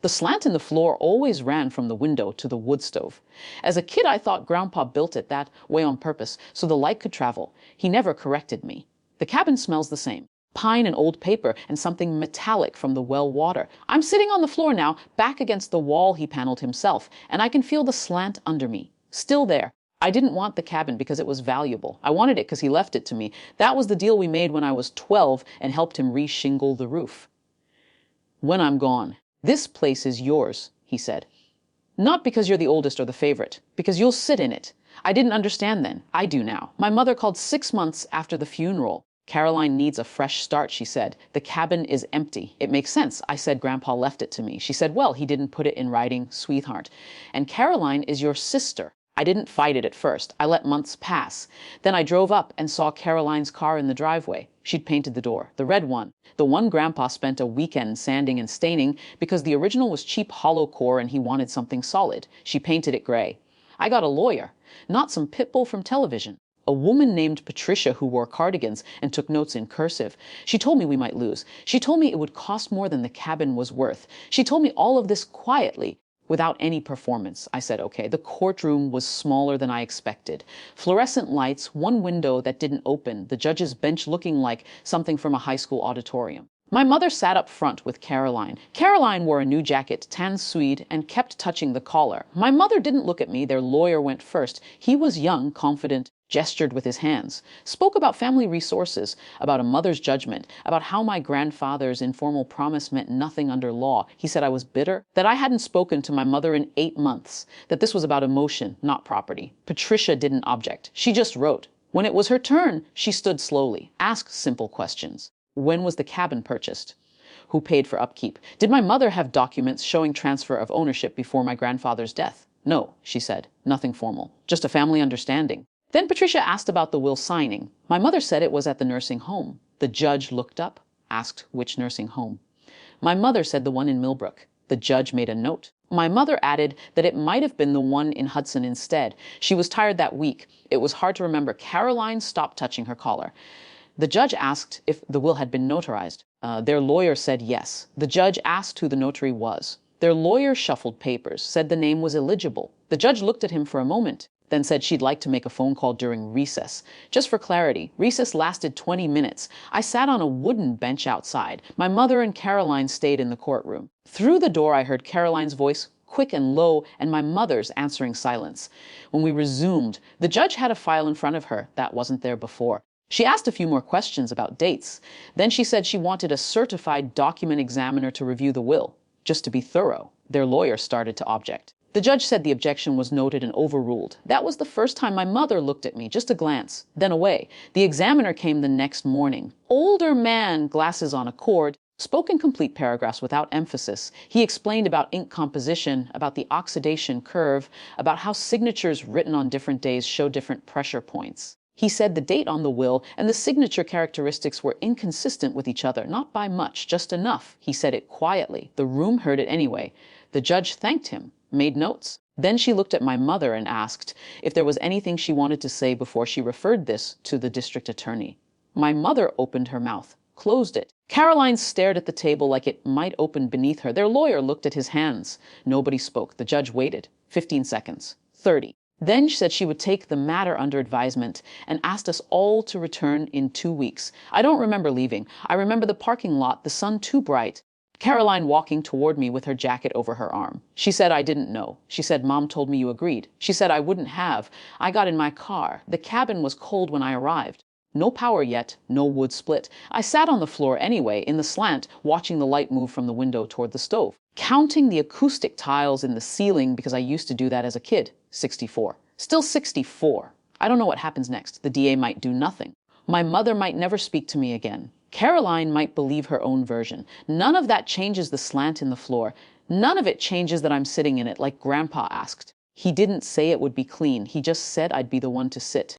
The slant in the floor always ran from the window to the wood stove. As a kid, I thought Grandpa built it that way on purpose so the light could travel. He never corrected me. The cabin smells the same. Pine and old paper and something metallic from the well water. I'm sitting on the floor now, back against the wall he paneled himself, and I can feel the slant under me. Still there. I didn't want the cabin because it was valuable. I wanted it because he left it to me. That was the deal we made when I was 12 and helped him re-shingle the roof. When I'm gone, this place is yours, he said. Not because you're the oldest or the favorite, because you'll sit in it. I didn't understand then. I do now. My mother called 6 months after the funeral. Caroline needs a fresh start, she said. The cabin is empty. It makes sense. I said Grandpa left it to me. She said, well, he didn't put it in writing, sweetheart. And Caroline is your sister. I didn't fight it at first. I let months pass. Then I drove up and saw Caroline's car in the driveway. She'd painted the door, the red one, the one Grandpa spent a weekend sanding and staining because the original was cheap hollow core and he wanted something solid. She painted it gray. I got a lawyer, not some pitbull from television. A woman named Patricia who wore cardigans and took notes in cursive. She told me we might lose. She told me it would cost more than the cabin was worth. She told me all of this quietly, without any performance. I said, okay. The courtroom was smaller than I expected. Fluorescent lights, one window that didn't open, the judge's bench looking like something from a high school auditorium. My mother sat up front with Caroline. Caroline wore a new jacket, tan suede, and kept touching the collar. My mother didn't look at me. Their lawyer went first. He was young, confident, gestured with his hands, spoke about family resources, about a mother's judgment, about how my grandfather's informal promise meant nothing under law. He said I was bitter, that I hadn't spoken to my mother in 8 months, that this was about emotion, not property. Patricia didn't object. She just wrote. When it was her turn, she stood slowly, asked simple questions. When was the cabin purchased? Who paid for upkeep? Did my mother have documents showing transfer of ownership before my grandfather's death? No, she said. Nothing formal. Just a family understanding. Then Patricia asked about the will signing. My mother said it was at the nursing home. The judge looked up, asked which nursing home. My mother said the one in Millbrook. The judge made a note. My mother added that it might have been the one in Hudson instead. She was tired that week. It was hard to remember. Caroline stopped touching her collar. The judge asked if the will had been notarized. Their lawyer said yes. The judge asked who the notary was. Their lawyer shuffled papers, said the name was illegible. The judge looked at him for a moment, then said she'd like to make a phone call during recess. Just for clarity, recess lasted 20 minutes. I sat on a wooden bench outside. My mother and Caroline stayed in the courtroom. Through the door, I heard Caroline's voice, quick and low, and my mother's answering silence. When we resumed, the judge had a file in front of her that wasn't there before. She asked a few more questions about dates. Then she said she wanted a certified document examiner to review the will, just to be thorough. Their lawyer started to object. The judge said the objection was noted and overruled. That was the first time my mother looked at me, just a glance, then away. The examiner came the next morning. Older man, glasses on a cord, spoke in complete paragraphs without emphasis. He explained about ink composition, about the oxidation curve, about how signatures written on different days show different pressure points. He said the date on the will and the signature characteristics were inconsistent with each other, not by much, just enough. He said it quietly. The room heard it anyway. The judge thanked him, made notes. Then she looked at my mother and asked if there was anything she wanted to say before she referred this to the district attorney. My mother opened her mouth, closed it. Caroline stared at the table like it might open beneath her. Their lawyer looked at his hands. Nobody spoke. The judge waited. 15 seconds. 30. Then she said she would take the matter under advisement and asked us all to return in 2 weeks. I don't remember leaving. I remember the parking lot, the sun too bright. Caroline walking toward me with her jacket over her arm. She said I didn't know. She said Mom told me you agreed. She said I wouldn't have. I got in my car. The cabin was cold when I arrived. No power yet, no wood split. I sat on the floor anyway, in the slant, watching the light move from the window toward the stove, counting the acoustic tiles in the ceiling because I used to do that as a kid. 64. Still 64. I don't know what happens next. The DA might do nothing. My mother might never speak to me again. Caroline might believe her own version. None of that changes the slant in the floor. None of it changes that I'm sitting in it like Grandpa asked. He didn't say it would be clean. He just said I'd be the one to sit.